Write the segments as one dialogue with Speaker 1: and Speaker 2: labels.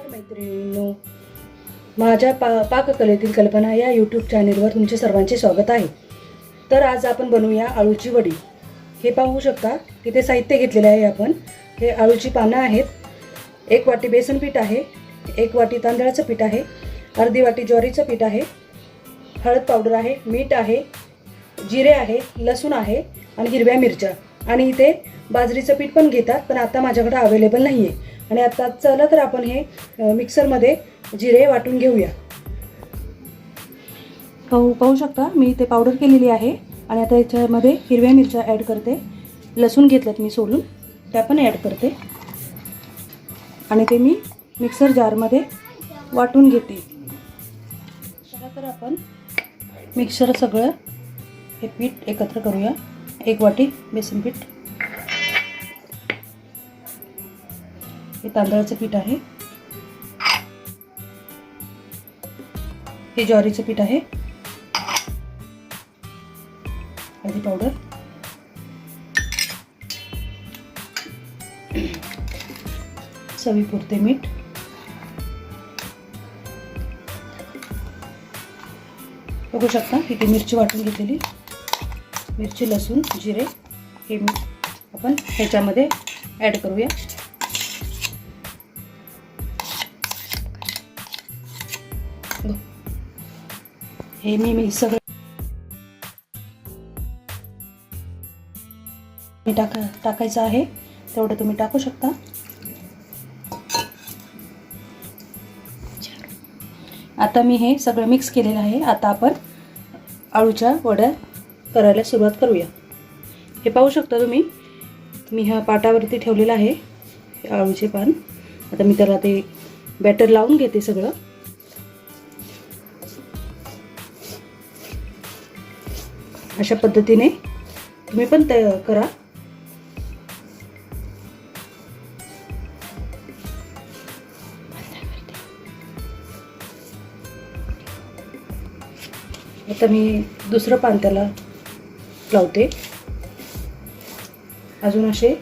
Speaker 1: नमस्कार मैत्रिणींनो, माझ्या पाककलेतील कल्पना या यूट्यूब चॅनेलवर तुमचे सर्वांचे स्वागत आहे। तर आज आपण बनवूया आळूची वडी। हे पाहू शकता इथे साहित्य घेतलेले आहे आपण। हे आळूची पानं आहेत, 1 वाटी बेसन पीठ आहे, 1 वाटी तांदळाचं पीठ आहे, अर्धी वाटी ज्वारीचं पीठ आहे, हळद पावडर आहे, मीठ आहे, जिरे आहे, लसूण आहे आणि हिरव्या मिरच्या। आणि इथे बाजरीचं पीठ पण घेतात, पण आता माझ्याकडे अवेलेबल नाही आहे। आणि आता चला तर आपण हे मिक्सरमध्ये जिरे वाटून घेऊया। पाहू शकता मी इथे पावडर केलेली आहे। आणि आता याच्यामध्ये हिरव्या मिरच्या ॲड करते, लसूण घेतल्यात मी सोलून, त्या पण ॲड करते आणि ते मी मिक्सर जारमध्ये वाटून घेते। चला तर आपण मिक्सर सगळं हे पीठ एकत्र करूया। 1 वाटी बेसन पीठ, हे तांदळाचं पीठ आहे, हे ज्वारीचं पीठ आहे, हळदी पावडर, चवीपुरते मीठ, बघू शकता इथे मिरची वाटून घेतलेली, मिरची, लसूण, जिरे हे आपण ह्याच्यामध्ये ॲड करूया। हे मी सगळं टाकायचं आहे, तेवढं तुम्ही टाकू शकता। आता मी हे सगळं मिक्स केलेलं आहे। आता आपण आळूच्या वड्या करायला सुरुवात करूया। हे पाहू शकता तुम्ही, मी ह्या पाटावरती ठेवलेलं आहे हे आळूचे पान। आता मी त्याला ते बॅटर लावून घेते सगळं। अशा पद्धतीने तुम्ही पण तयार करा। आता मी दुसरं पान त्याला लावते। अजून असे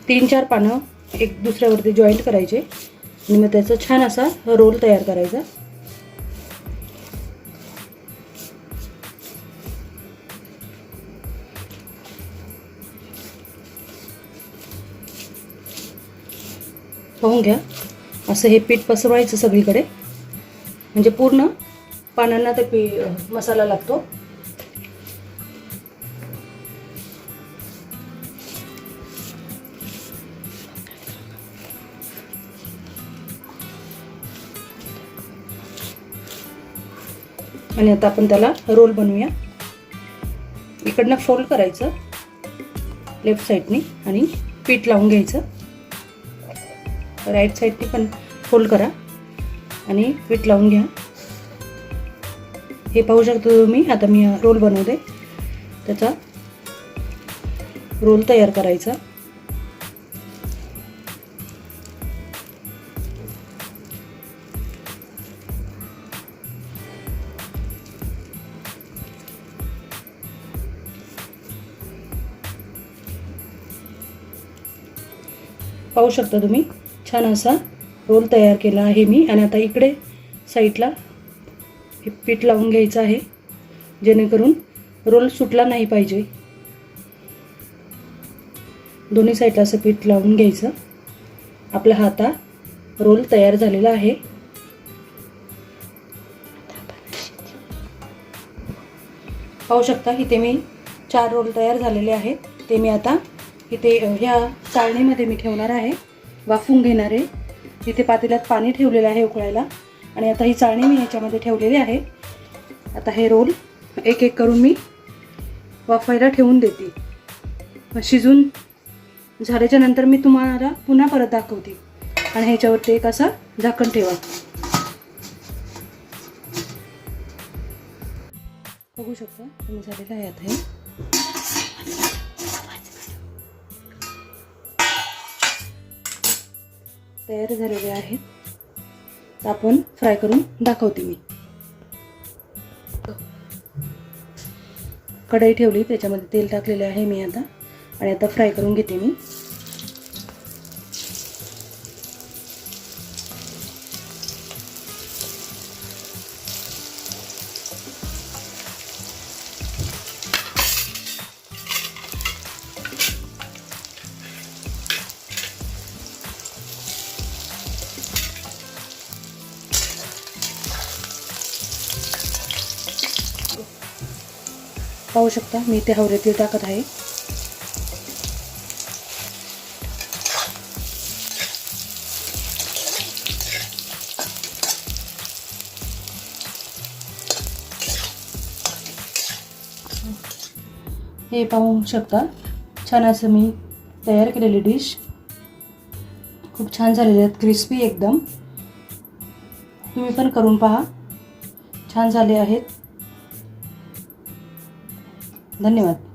Speaker 1: 3-4 पानं एक दुसऱ्यावरती जॉईंट करायचे आणि मग त्याचा छान असा रोल तयार करायचा। पाहून घ्या, असं हे पीठ पसरवायचं सगळीकडे, म्हणजे पूर्ण पानांना ते मसाला लागतो। आणि आता आपण त्याला रोल बनवूया। इकडनं फोल्ड करायचं लेफ्ट साईडनी आणि पीठ लावून घ्यायचं, राईट साईडनी पण फोल्ड करा आणि पीठ लावून घ्या। हे पाहू शकता तुम्ही। आता मी रोल बनवते, त्याचा रोल तयार करायचा। पाहू शकता तुम्ही, छान असा रोल तयार केला आहे मी। आणि आता इकडे साईडला हे पीठ लावून घ्यायचं आहे, जेणेकरून रोल सुटला नाही पाहिजे। दोन्ही साईडला असं पीठ लावून घ्यायचं। आपला हा आता रोल तयार झालेला आहे। पाहू शकता इथे मी 4 रोल तयार झालेले आहेत। ते मी आता इथे ह्या चाळणीमध्ये मी ठेवणार आहे, वाफवून घेणार आहे। इथे पातेल्यात पाणी ठेवलेलं आहे उकळायला आणि आता ही चाळणी मी ह्याच्यामध्ये ठेवलेली आहे। आता हे रोल एक एक करून मी वाफायला ठेवून देते। शिजून झाल्याच्या नंतर मी तुम्हाला पुन्हा परत दाखवते आणि ह्याच्यावरती एक असा झाकण ठेवा। बघू शकता तुम्ही, झालेलं आहे आता हे। तयार झालेले आहेत, तर आपण फ्राय करून दाखवते मी। कढई ठेवली, त्याच्यामध्ये तेल टाकलेले आहे मी आता, आणि आता फ्राय करून घेते मी। पाहू शकता मी इथे हवरे तीळ टाकत आहे. हे पाहू शकता छान असं मी तयार केलेली डिश. खूप छान झालेले आहेत, क्रिस्पी एकदम. तुम्ही पण करून पहा, छान झाले आहेत. धन्यवाद.